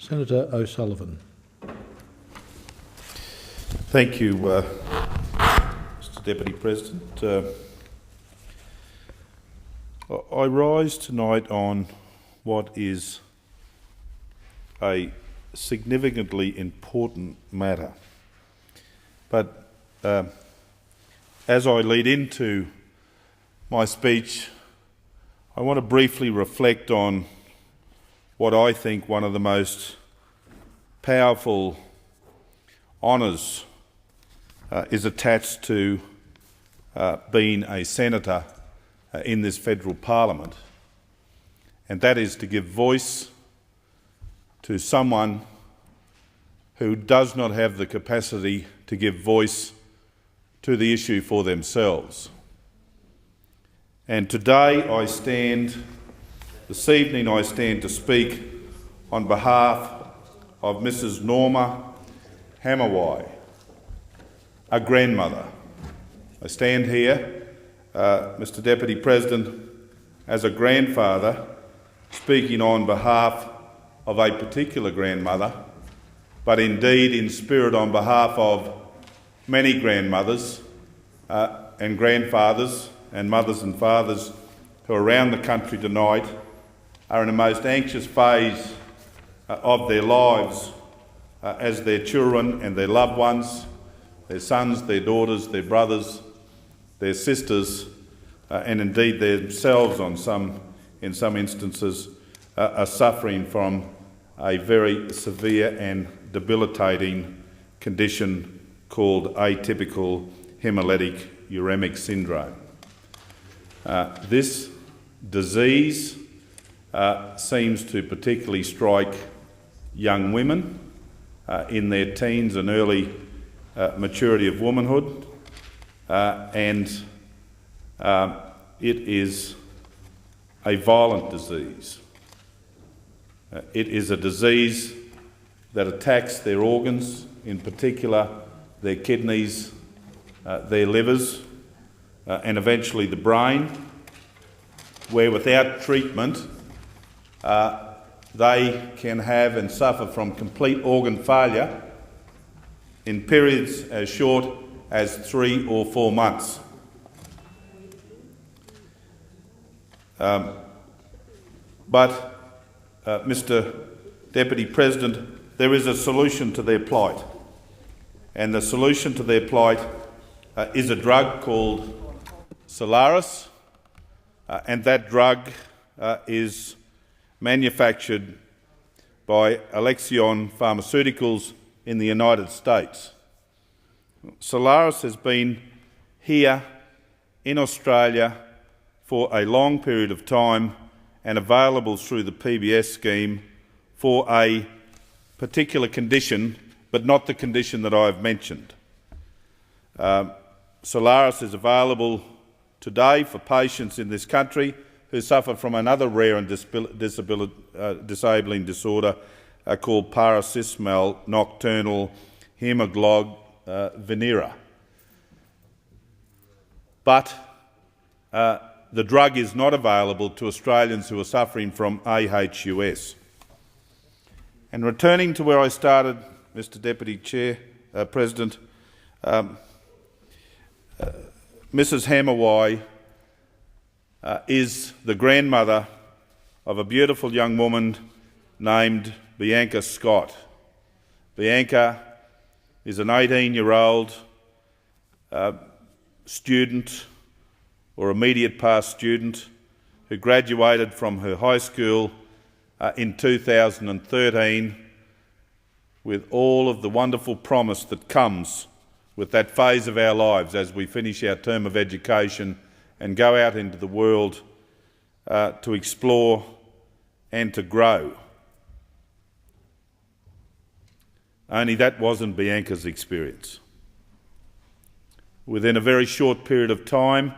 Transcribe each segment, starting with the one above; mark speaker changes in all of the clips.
Speaker 1: Senator O'Sullivan.
Speaker 2: Thank you, Mr Deputy President. I rise tonight on what is a significantly important matter. But as I lead into my speech, I want to briefly reflect on what I think one of the most powerful honours is attached to being a senator in this federal parliament, and that is to give voice to someone who does not have the capacity to give voice to the issue for themselves. And today this evening I stand to speak on behalf of Mrs. Norma Hamawai, a grandmother. I stand here, Mr. Deputy President, as a grandfather speaking on behalf of a particular grandmother, but indeed in spirit on behalf of many grandmothers and grandfathers and mothers and fathers who are around the country tonight are in the most anxious phase of their lives as their children and their loved ones, their sons, their daughters, their brothers, their sisters, and indeed themselves in some instances, are suffering from a very severe and debilitating condition called atypical hemolytic uremic syndrome. This disease seems to particularly strike young women in their teens and early maturity of womanhood, and it is a violent disease. It is a disease that attacks their organs, in particular their kidneys, their livers, and eventually the brain, where without treatment they can have and suffer from complete organ failure in periods as short as 3 or 4 months. Mr. Deputy President, there is a solution to their plight, and the solution to their plight is a drug called Solaris, and that drug is manufactured by Alexion Pharmaceuticals in the United States. Solaris has been here in Australia for a long period of time and available through the PBS scheme for a particular condition, but not the condition that I have mentioned. Solaris is available today for patients in this country who suffer from another rare and disabling disorder called paroxysmal nocturnal hemoglobinuria. But the drug is not available to Australians who are suffering from AHUS. And returning to where I started, Mr. Deputy President, Mrs. Hamawai is the grandmother of a beautiful young woman named Bianca Scott. Bianca is an 18-year-old student or immediate past student who graduated from her high school in 2013 with all of the wonderful promise that comes with that phase of our lives as we finish our term of education and go out into the world to explore and to grow. Only that wasn't Bianca's experience. Within a very short period of time,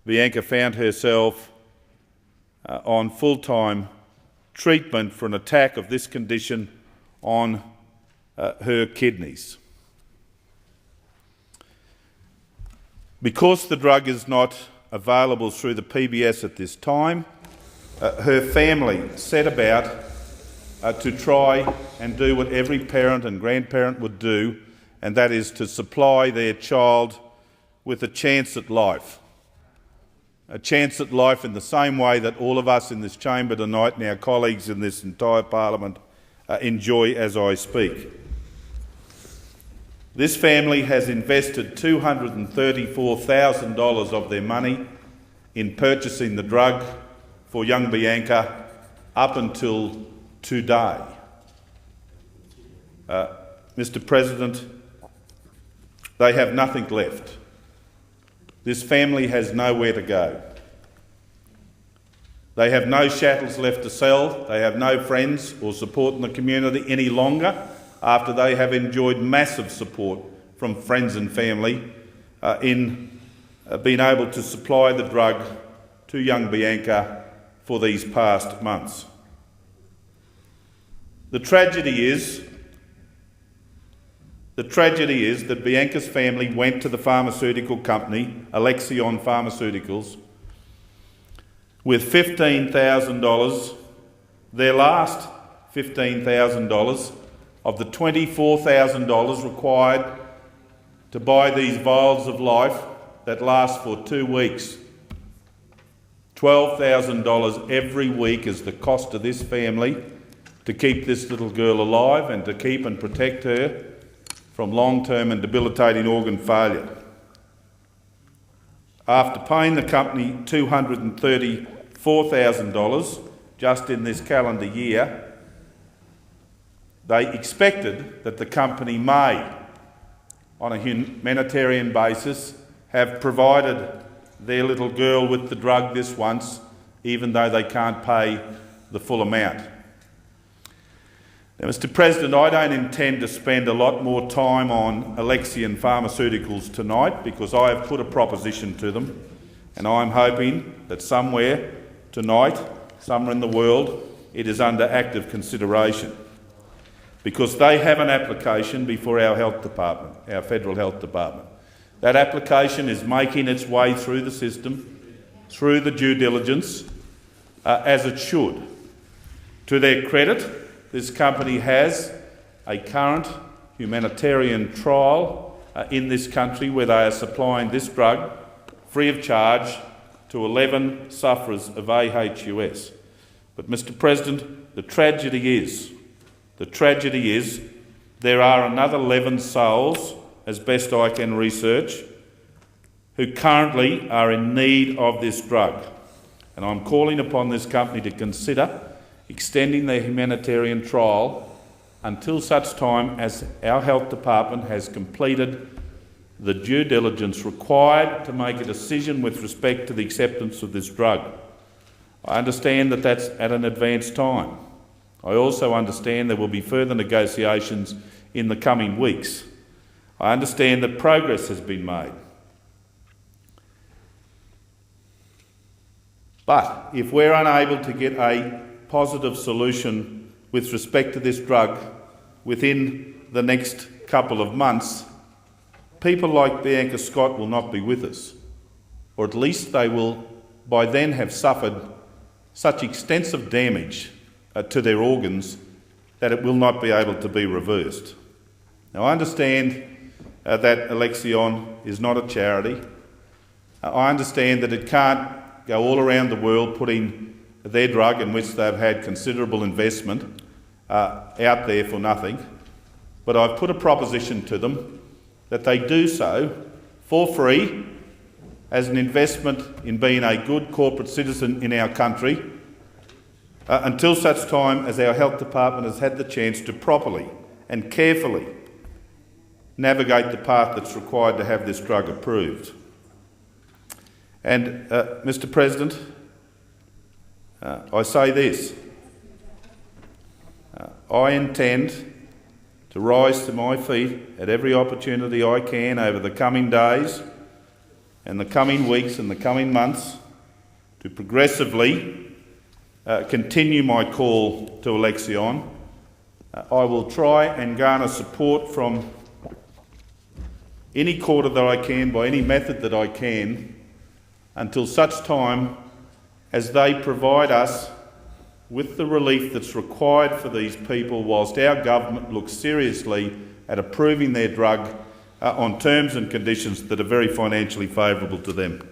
Speaker 2: Bianca found herself on full-time treatment for an attack of this condition on her kidneys. Because the drug is not available through the PBS at this time, her family set about to try and do what every parent and grandparent would do, and that is to supply their child with a chance at life. A chance at life in the same way that all of us in this chamber tonight and our colleagues in this entire parliament enjoy as I speak. This family has invested $234,000 of their money in purchasing the drug for young Bianca up until today. Mr. President, they have nothing left. This family has nowhere to go. They have no chattels left to sell. They have no friends or support in the community any longer after they have enjoyed massive support from friends and family in being able to supply the drug to young Bianca for these past months. The tragedy is that Bianca's family went to the pharmaceutical company, Alexion Pharmaceuticals, with $15,000, their last $15,000 of the $24,000 required to buy these vials of life that last for 2 weeks. $12,000 every week is the cost to this family to keep this little girl alive and to keep and protect her from long-term and debilitating organ failure. After paying the company $234,000 just in this calendar year, they expected that the company may, on a humanitarian basis, have provided their little girl with the drug this once, even though they can't pay the full amount. Now, Mr. President, I don't intend to spend a lot more time on Alexion Pharmaceuticals tonight because I have put a proposition to them, and I'm hoping that somewhere tonight, somewhere in the world, it is under active consideration, because they have an application before our health department, our federal health department. That application is making its way through the system, through the due diligence, as it should. To their credit, this company has a current humanitarian trial in this country where they are supplying this drug free of charge to 11 sufferers of AHUS. But, Mr. President, the tragedy is there are another 11 souls, as best I can research, who currently are in need of this drug. And I'm calling upon this company to consider extending their humanitarian trial until such time as our health department has completed the due diligence required to make a decision with respect to the acceptance of this drug. I understand that that's at an advanced time. I also understand there will be further negotiations in the coming weeks. I understand that progress has been made. But if we're unable to get a positive solution with respect to this drug within the next couple of months, people like Bianca Scott will not be with us, or at least they will by then have suffered such extensive damage to their organs that it will not be able to be reversed. Now, I understand that Alexion is not a charity. I understand that it can't go all around the world putting their drug, in which they've had considerable investment, out there for nothing. But I've put a proposition to them that they do so for free as an investment in being a good corporate citizen in our country until such time as our health department has had the chance to properly and carefully navigate the path that's required to have this drug approved. And, Mr. President, I say this. I intend to rise to my feet at every opportunity I can over the coming days and the coming weeks and the coming months to progressively continue my call to Alexion. I will try and garner support from any quarter that I can, by any method that I can, until such time as they provide us with the relief that's required for these people whilst our government looks seriously at approving their drug on terms and conditions that are very financially favourable to them.